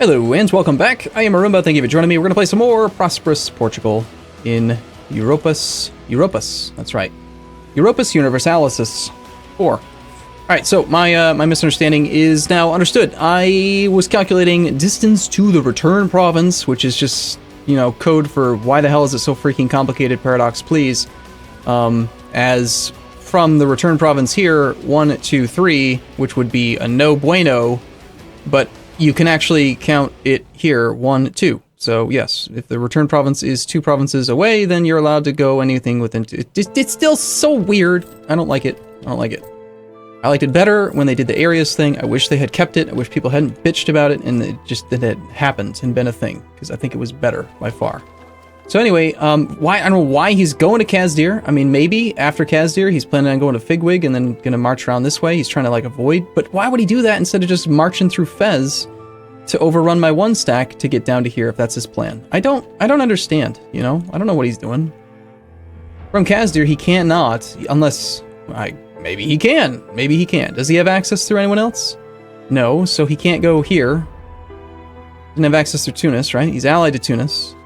Hello and welcome back. I am Arumba. Thank you for joining me. We're going to play some more Prosperous Portugal in Europa's. That's right. Europus Universalis 4. Alright, so my misunderstanding is now understood. I was calculating distance to the return province, which is just, you know, code for why the hell is it so freaking complicated, Paradox, please. As from the return province here, 1, 2, 3, which would be a no bueno, but you can actually count it here, 1, 2. So yes, if the return province is 2 provinces away, then you're allowed to go anything within 2. It's still so weird. I don't like it. I liked it better when they did the areas thing. I wish they had kept it. I wish people hadn't bitched about it and that it happened and been a thing, because I think it was better by far. So anyway, I don't know why he's going to Kazdir. I mean, maybe after Kazdir, he's planning on going to Figwig and then going to march around this way. He's trying to like avoid, but why would he do that instead of just marching through Fez to overrun my 1 stack to get down to here if that's his plan? I don't understand, you know? I don't know what he's doing. From Kazdir, he cannot, unless, maybe he can. Maybe he can. Does he have access through anyone else? No, so he can't go here. Doesn't have access through Tunis, right? He's allied to Tunis.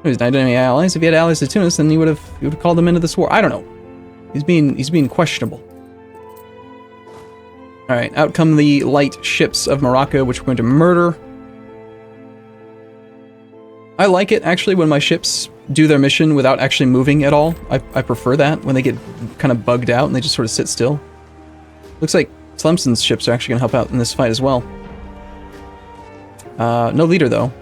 He's not doing any allies. If he had allies to Tunis, then he would have called them into this war. I don't know. He's being questionable. All right, out come the light ships of Morocco, which we're going to murder. I like it, actually, when my ships do their mission without actually moving at all. I prefer that, when they get kind of bugged out and they just sort of sit still. Looks like Tlemcen's ships are actually going to help out in this fight as well. No leader, though.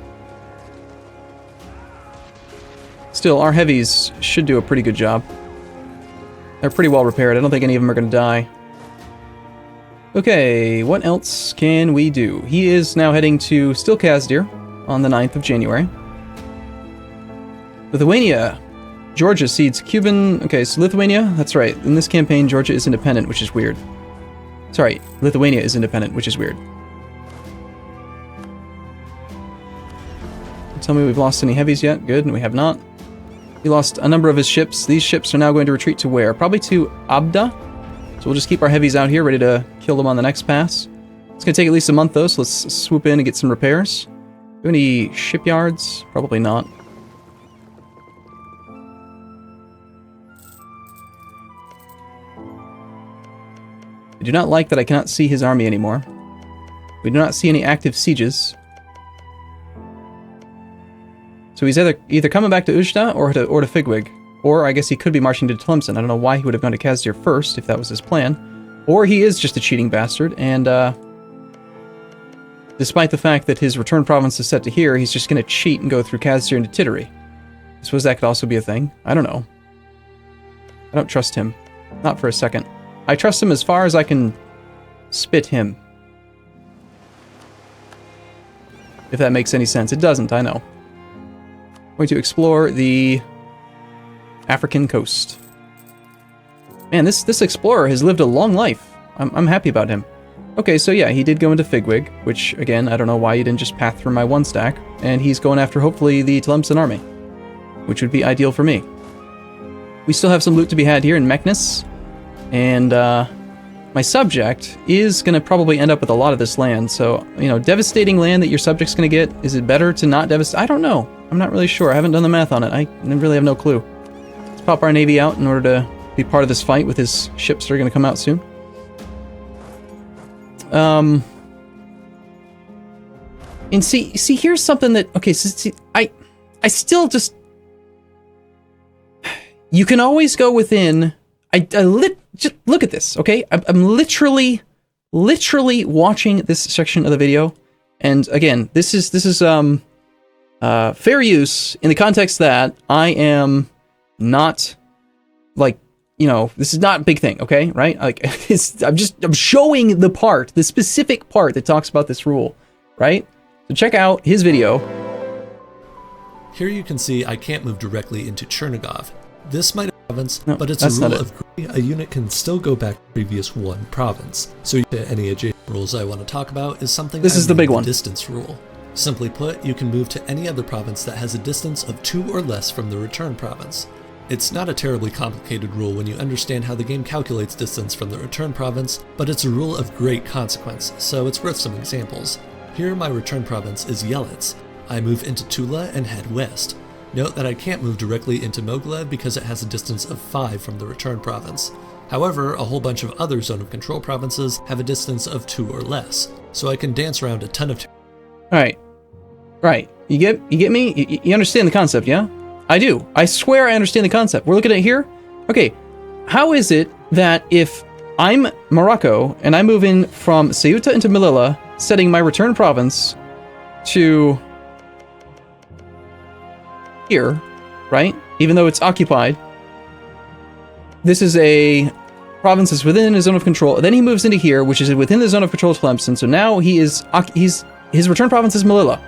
Still, our heavies should do a pretty good job. They're pretty well repaired. I don't think any of them are going to die. Okay, what else can we do? He is now heading to still Kazdir on the 9th of January. Lithuania. Georgia cedes Cuban. Okay, so Lithuania, that's right. In this campaign, Georgia is independent, which is weird. Sorry, Lithuania is independent, which is weird. Tell me we've lost any heavies yet. Good, and we have not. He lost a number of his ships. These ships are now going to retreat to where? Probably to Abda. So we'll just keep our heavies out here, ready to kill them on the next pass. It's going to take at least a month, though, so let's swoop in and get some repairs. Do any shipyards? Probably not. I do not like that I cannot see his army anymore. We do not see any active sieges. So he's either coming back to Ujda or to Figwig. Or I guess he could be marching to Tlemcen. I don't know why he would have gone to Kazdir first, if that was his plan. Or he is just a cheating bastard, and despite the fact that his return province is set to here, he's just going to cheat and go through Kazdir into Tittery. I suppose that could also be a thing. I don't know. I don't trust him. Not for a second. I trust him as far as I can spit him. If that makes any sense. It doesn't, I know. I'm going to explore the African coast. Man, this explorer has lived a long life. I'm happy about him. Okay, so yeah, he did go into Figwig, which, again, I don't know why you didn't just path through my 1 stack, and he's going after, hopefully, the Tlemcen army, which would be ideal for me. We still have some loot to be had here in Meknes, and my subject is going to probably end up with a lot of this land, so, you know, devastating land that your subject's going to get, is it better to not devastate? I don't know. I'm not really sure. I haven't done the math on it. I really have no clue. Let's pop our navy out in order to be part of this fight with his ships that are going to come out soon. And see, here's something that, okay, so see, I still just, you can always go within, just look at this, okay? I'm literally watching this section of the video, and again, this is fair use in the context that I am not, like, you know, this is not a big thing, okay, right? Like, I'm showing the specific part that talks about this rule, right? So check out his video. Here you can see I can't move directly into Chernigov. This might be a province, no, but it's a rule of a unit can still go back to previous 1 province. So any adjacent rules I want to talk about is something this is the big one. Distance rule. Simply put, you can move to any other province that has a distance of 2 or less from the return province. It's not a terribly complicated rule when you understand how the game calculates distance from the return province, but it's a rule of great consequence, so it's worth some examples. Here my return province is Yelets. I move into Tula and head west. Note that I can't move directly into Mogilev because it has a distance of 5 from the return province. However, a whole bunch of other zone of control provinces have a distance of 2 or less, so I can dance around a ton of... Alright. Right. You get me? You understand the concept, yeah? I do. I swear I understand the concept. We're looking at it here? Okay. How is it that if I'm Morocco and I move in from Ceuta into Melilla, setting my return province to here, right? Even though it's occupied, this is a province that's within his zone of control. Then he moves into here, which is within the zone of control of Tlemcen. So now his return province is Melilla.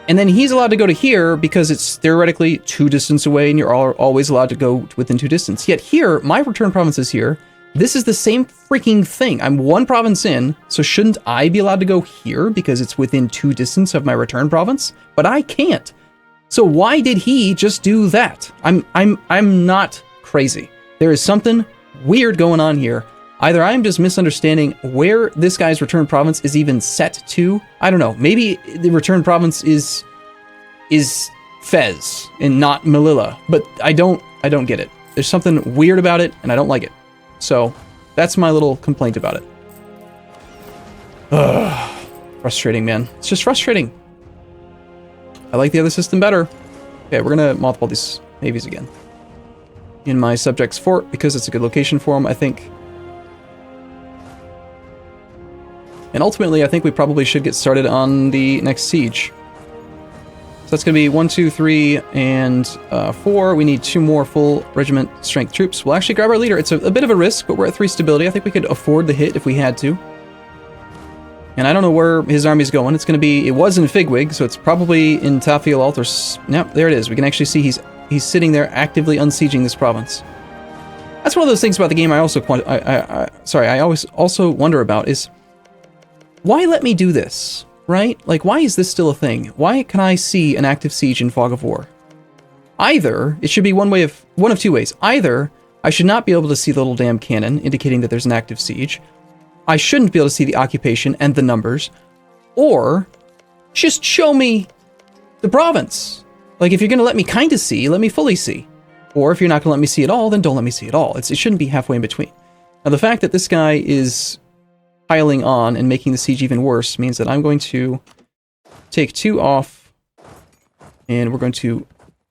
And then he's allowed to go to here because it's theoretically 2 distance away and you're always allowed to go within 2 distance. Yet here, my return province is here. This is the same freaking thing. I'm 1 province in, so shouldn't I be allowed to go here because it's within 2 distance of my return province? But I can't. So why did he just do that? I'm not crazy. There is something weird going on here. Either I'm just misunderstanding where this guy's return province is even set to. I don't know. Maybe the return province is Fez and not Melilla. But I don't get it. There's something weird about it, and I don't like it. So that's my little complaint about it. Ugh. Frustrating, man. It's just frustrating. I like the other system better. Okay, we're gonna mothball these navies again. In my subject's fort, because it's a good location for them, I think. And ultimately, I think we probably should get started on the next siege. So that's going to be 1, 2, 3, and 4. We need 2 more full regiment strength troops. We'll actually grab our leader. It's a bit of a risk, but we're at 3 stability. I think we could afford the hit if we had to. And I don't know where his army's going. It's going to be... It was in Figwig, so it's probably in Tafielalt or... Yep, there it is. We can actually see he's sitting there actively unsieging this province. That's one of those things about the game I also... I always also wonder about is... Why let me do this, right? Like, why is this still a thing? Why can I see an active siege in Fog of War? Either, it should be one of 2 ways. Either, I should not be able to see the little damn cannon, indicating that there's an active siege. I shouldn't be able to see the occupation and the numbers. Or, just show me the province. Like, if you're going to let me kind of see, let me fully see. Or if you're not going to let me see at all, then don't let me see at all. It shouldn't be halfway in between. Now, the fact that this guy is... piling on and making the siege even worse means that I'm going to take 2 off and we're going to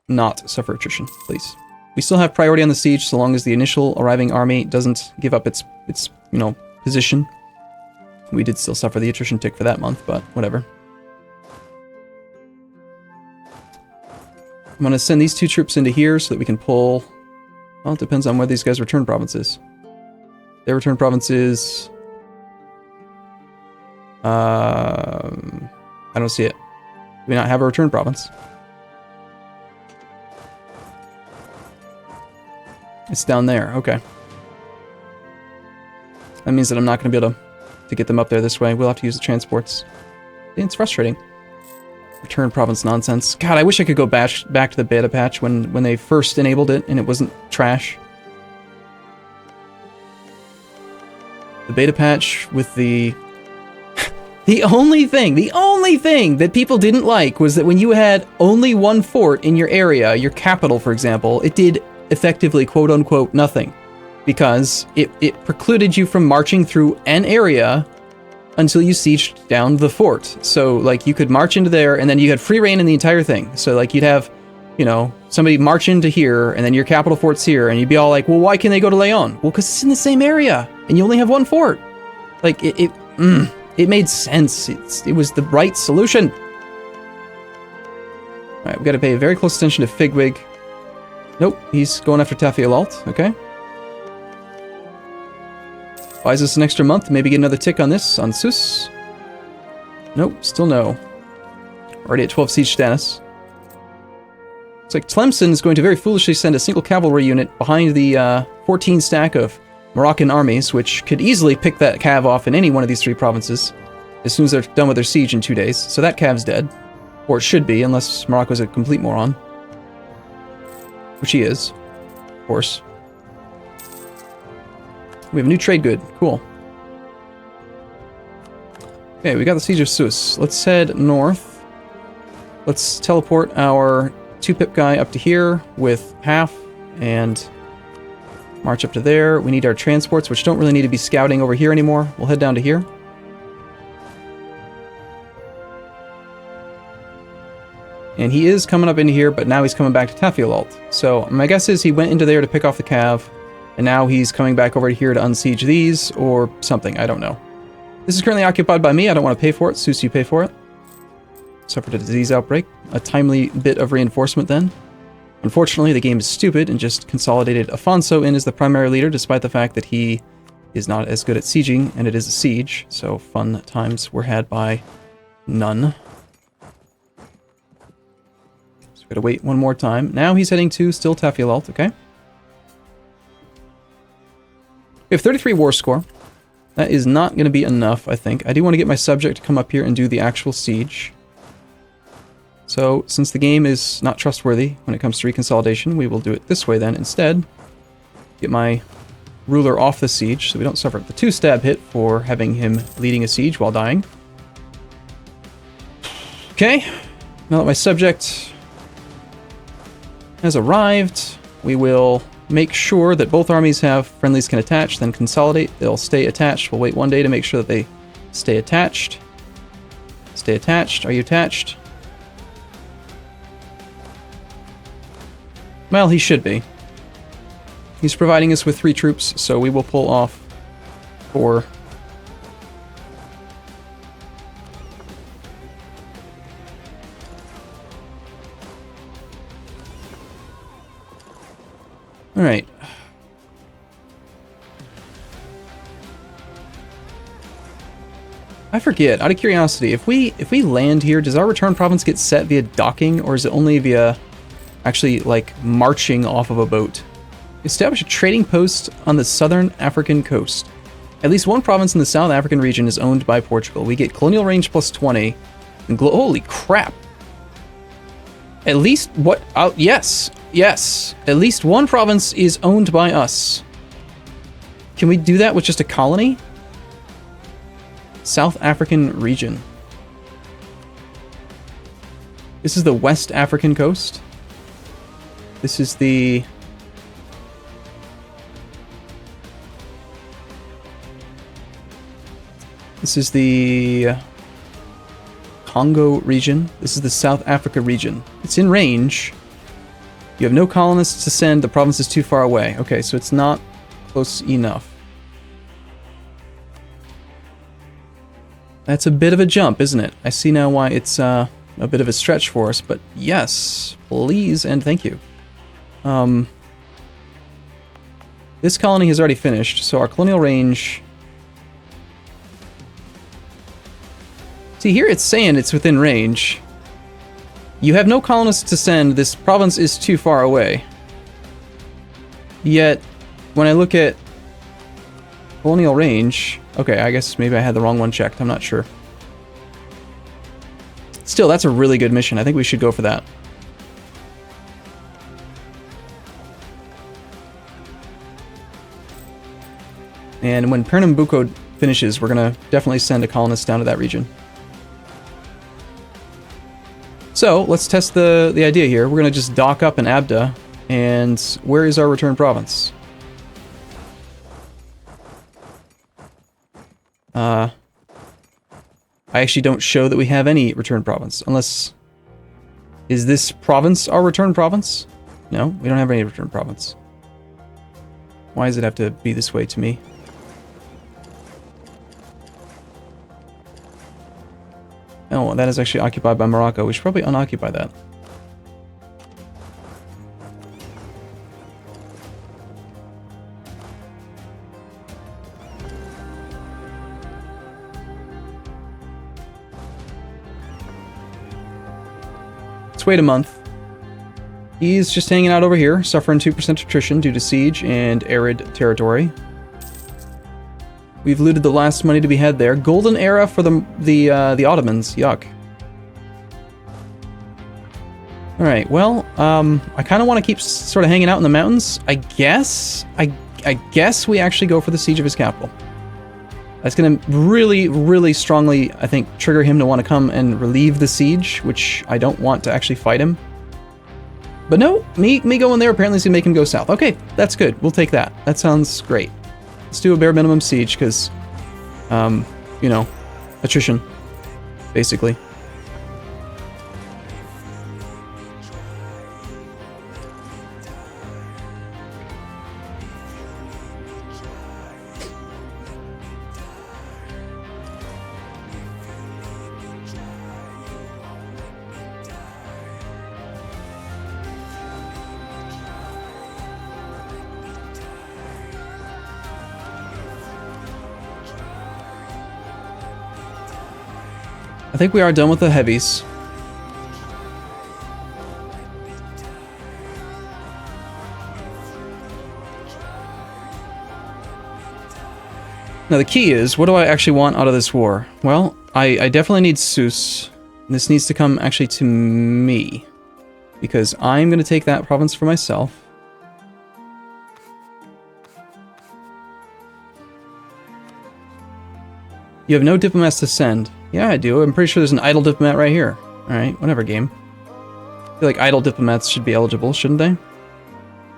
not suffer attrition, please. We still have priority on the siege so long as the initial arriving army doesn't give up its position. We did still suffer the attrition tick for that month, but whatever. I'm going to send these 2 troops into here so that we can pull... Well, it depends on where these guys' return province is. Their return province is... I don't see it. Do we not have a return province? It's down there. Okay. That means that I'm not going to be able to get them up there this way. We'll have to use the transports. It's frustrating. Return province nonsense. God, I wish I could go back to the beta patch when they first enabled it and it wasn't trash. The beta patch with the... The only thing that people didn't like was that when you had only 1 fort in your area, your capital, for example, it did effectively, quote-unquote, nothing. Because it precluded you from marching through an area until you sieged down the fort. So, like, you could march into there, and then you had free reign in the entire thing. So, like, you'd have, somebody march into here, and then your capital fort's here, and you'd be all like, well, why can they go to Leon? Well, because it's in the same area, and you only have 1 fort. Like, it made sense. It was the right solution. Alright, we gotta pay very close attention to Figwig. Nope, he's going after Tafielalt. Okay. Buys us an extra month. Maybe get another tick on this, on Sus. Nope, still no. Already at 12 siege status. Looks like Tlemcen is going to very foolishly send a single cavalry unit behind the 14 stack of Moroccan armies, which could easily pick that cav off in any one of these 3 provinces as soon as they're done with their siege in 2 days. So that cav's dead. Or it should be, unless Morocco's a complete moron. Which he is, of course. We have a new trade good. Cool. Okay, we got the Siege of Sus. Let's head north. Let's teleport our 2-pip guy up to here with half and march up to there. We need our transports, which don't really need to be scouting over here anymore. We'll head down to here. And he is coming up into here, but now he's coming back to Tafilalt. So my guess is he went into there to pick off the cav, and now he's coming back over here to unsiege these, or something, I don't know. This is currently occupied by me, I don't want to pay for it. Sus, you pay for it. Suffered a disease outbreak. A timely bit of reinforcement then. Unfortunately, the game is stupid and just consolidated Afonso in as the primary leader, despite the fact that he is not as good at sieging, and it is a siege, so fun times were had by none. So we gotta wait one more time. Now he's heading to still Tafilalt, okay? We have 33 war score. That is not going to be enough, I think. I do want to get my subject to come up here and do the actual siege. So, since the game is not trustworthy when it comes to reconsolidation, we will do it this way then instead. Get my ruler off the siege so we don't suffer the 2-stab hit for having him leading a siege while dying. Okay, now that my subject has arrived, we will make sure that both armies have friendlies can attach, then consolidate. They'll stay attached. We'll wait one day to make sure that they stay attached. Stay attached. Are you attached? Well, he should be. He's providing us with 3 troops, so we will pull off 4. All right. I forget, out of curiosity, if we land here, does our return province get set via docking, or is it only via actually, like, marching off of a boat? Establish a trading post on the southern African coast. At least one province in the South African region is owned by Portugal. We get colonial range plus 20. And holy crap. At least what? Yes. Yes. At least one province is owned by us. Can we do that with just a colony? South African region. This is the West African coast. This is the... This is the Congo region. This is the South Africa region. It's in range. You have no colonists to send. The province is too far away. Okay, so it's not close enough. That's a bit of a jump, isn't it? I see now why it's a bit of a stretch for us, but yes, please and thank you. This colony has already finished, so our colonial range... See, here it's saying it's within range. You have no colonists to send, this province is too far away. Yet, when I look at colonial range... Okay, I guess maybe I had the wrong one checked, I'm not sure. Still, that's a really good mission. I think we should go for that. And when Pernambuco finishes, we're going to definitely send a colonist down to that region. So, let's test the idea here. We're going to just dock up in Abda. And where is our return province? I actually don't show that we have any return province, unless... Is this province our return province? No, we don't have any return province. Why does it have to be this way to me? Oh, that is actually occupied by Morocco. We should probably unoccupy that. Let's wait a month. He's just hanging out over here, suffering 2% attrition due to siege and arid territory. We've looted the last money to be had there. Golden era for the Ottomans. Yuck. All right. Well, I kind of want to keep sort of hanging out in the mountains. I guess we actually go for the siege of his capital. That's going to really, really strongly, I think, trigger him to want to come and relieve the siege, which I don't want to actually fight him. But no, me going there apparently is going to make him go south. Okay, that's good. We'll take that. That sounds great. Let's do a bare minimum siege, because, you know, attrition, basically. I think we are done with the heavies. Now the key is, what do I actually want out of this war? Well, I definitely need Seuss. This needs to come actually to me, because I'm going to take that province for myself. You have no diplomats to send. Yeah, I do. I'm pretty sure there's an idle diplomat right here. Alright, whatever, game. I feel like idle diplomats should be eligible, shouldn't they?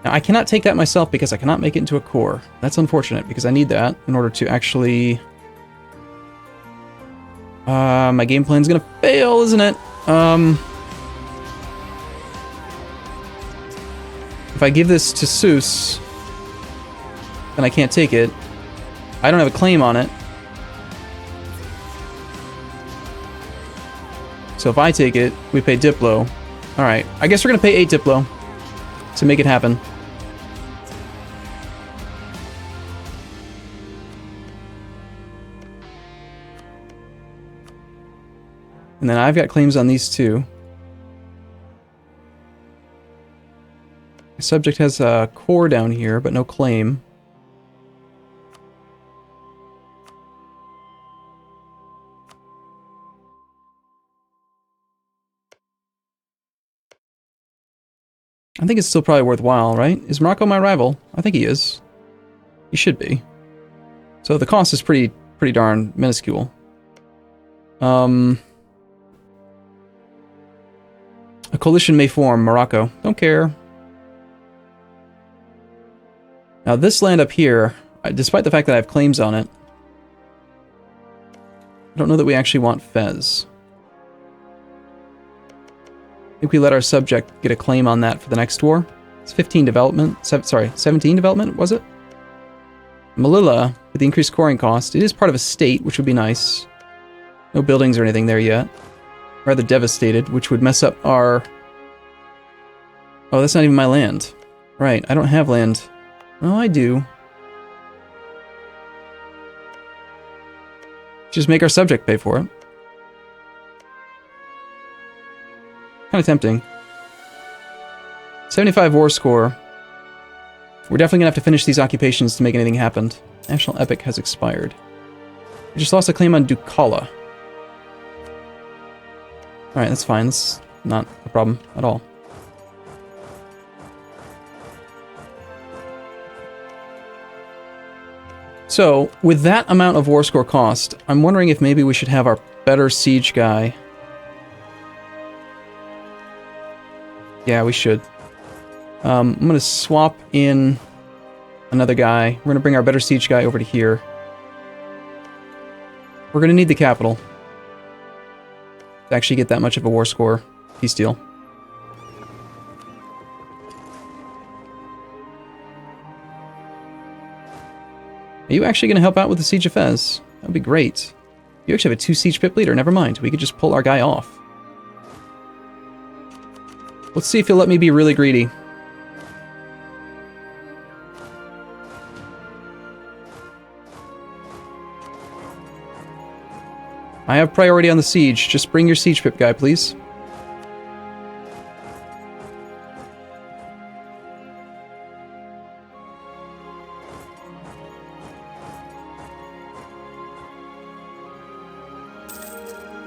Now, I cannot take that myself because I cannot make it into a core. That's unfortunate, because I need that in order to actually... my game plan's gonna fail, isn't it? If I give this to Seuss, then I can't take it. I don't have a claim on it. So if I take it, we pay Diplo. Alright, I guess we're gonna pay 8 Diplo to make it happen. And then I've got claims on these two. My subject has a core down here, but no claim. I think it's still probably worthwhile, right? Is Morocco my rival? I think he is. He should be. So the cost is pretty darn minuscule. A coalition may form, Morocco. Don't care. Now this land up here, despite the fact that I have claims on it, I don't know that we actually want Fez. I think we let our subject get a claim on that for the next war. It's 15 development. 17 development, was it? Melilla, with the increased coring cost, it is part of a state, which would be nice. No buildings or anything there yet. Rather devastated, which would mess up our... Oh, that's not even my land. Right, I don't have land. Oh, I do. Just make our subject pay for it. Kind of tempting. 75 war score. We're definitely gonna have to finish these occupations to make anything happen. National epic has expired. We just lost a claim on Ducala. Alright, that's fine. That's not a problem at all. So, with that amount of war score cost, I'm wondering if maybe we should have our better siege guy. Yeah, we should. I'm going to swap in another guy. We're going to bring our better siege guy over to here. We're going to need the capital to actually get that much of a war score. Peace deal. Are you actually going to help out with the Siege of Fez? That would be great. You actually have a 2 siege pip leader. Never mind. We could just pull our guy off. Let's see if he'll let me be really greedy. I have priority on the siege. Just bring your siege pip guy, please.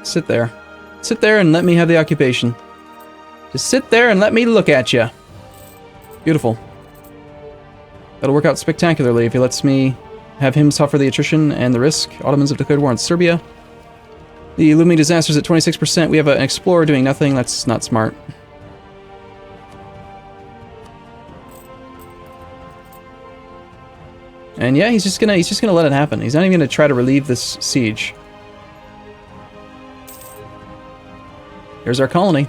Sit there. Sit there and let me have the occupation. Just sit there and let me look at you. Beautiful. That'll work out spectacularly if he lets me have him suffer the attrition and the risk. Ottomans have declared war on Serbia. The looming disasters at 26%. We have an explorer doing nothing. That's not smart. And yeah, he's just gonna let it happen. He's not even gonna try to relieve this siege. Here's our colony.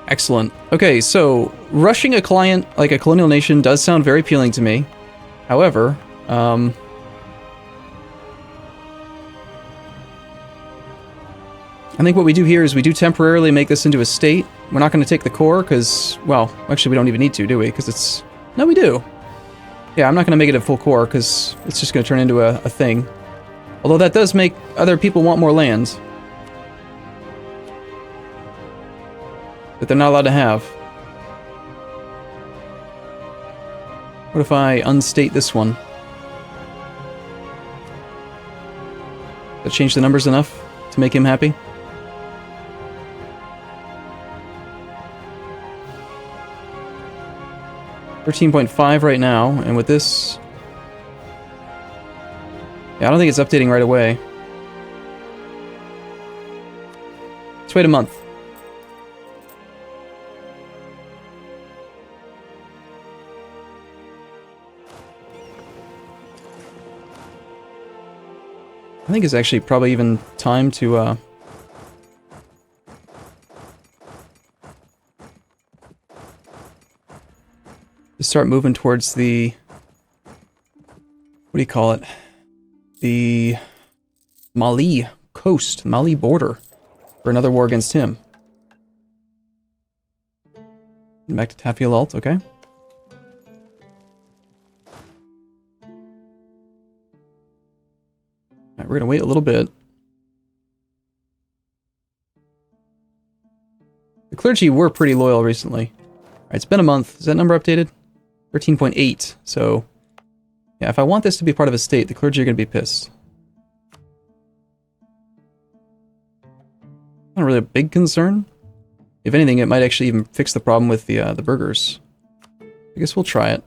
Excellent. Okay, so rushing a client like a colonial nation does sound very appealing to me. However, I think what we do here is we do temporarily make this into a state. We're not going to take the core because, well, actually we don't even need to, do we? Because it's... No, we do. Yeah, I'm not going to make it a full core because it's just going to turn into a thing. Although that does make other people want more land that they're not allowed to have. What if I unstate this one? That change the numbers enough to make him happy? $13.5 right now, and with this... Yeah, I don't think it's updating right away. Let's wait a month. I think it's actually probably even time to start moving towards the, what do you call it? The Mali coast, Mali border, for another war against him. Back to Tafiel Alt, okay. Alright, we're gonna wait a little bit. The clergy were pretty loyal recently. Alright, it's been a month. Is that number updated? 13.8. So, yeah, if I want this to be part of a state, the clergy are gonna be pissed. Not really a big concern. If anything, it might actually even fix the problem with the burghers. I guess we'll try it.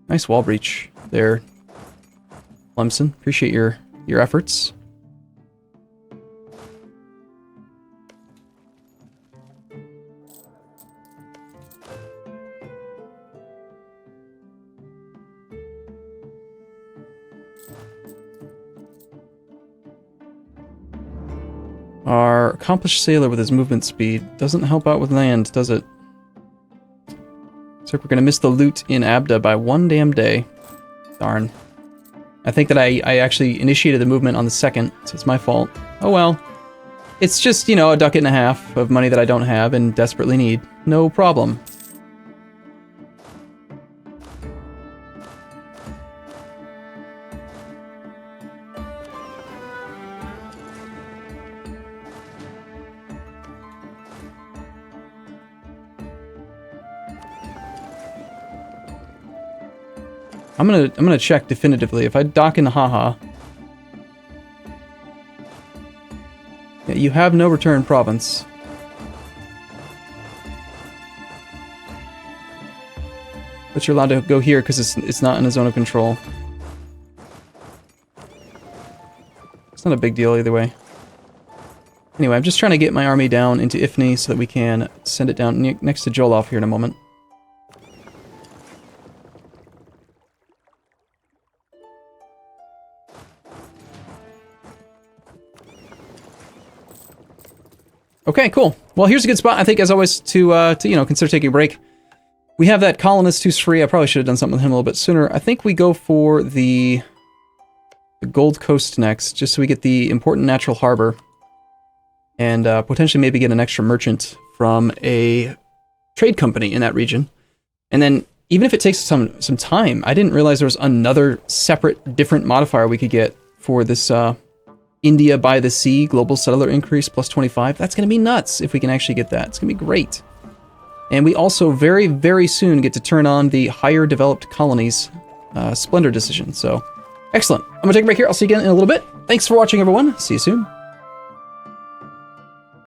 Nice wall breach there, Clemson. Appreciate your efforts. Our accomplished sailor with his movement speed doesn't help out with land, does it? So we're gonna miss the loot in Abda by one damn day. Darn. I think that I actually initiated the movement on the 2nd, so it's my fault. Oh well. It's just, you know, a ducat and a half of money that I don't have and desperately need. No problem. I'm gonna check definitively. If I dock in Haha, yeah, you have no return province. But you're allowed to go here because it's not in a zone of control. It's not a big deal either way. Anyway, I'm just trying to get my army down into Ifni so that we can send it down next to Jolof here in a moment. Okay, cool. Well, here's a good spot, I think, as always, to you know, consider taking a break. We have that colonist who's free. I probably should have done something with him a little bit sooner. I think we go for the Gold Coast next, just so we get the important natural harbor. And potentially maybe get an extra merchant from a trade company in that region. And then, even if it takes some time, I didn't realize there was another separate, different modifier we could get for this India by the Sea global settler increase plus 25. That's going to be nuts if we can actually get that. It's going to be great. And we also very, very soon get to turn on the higher developed colonies Splendor decision. So, excellent. I'm going to take a break here. I'll see you again in a little bit. Thanks for watching, everyone. See you soon.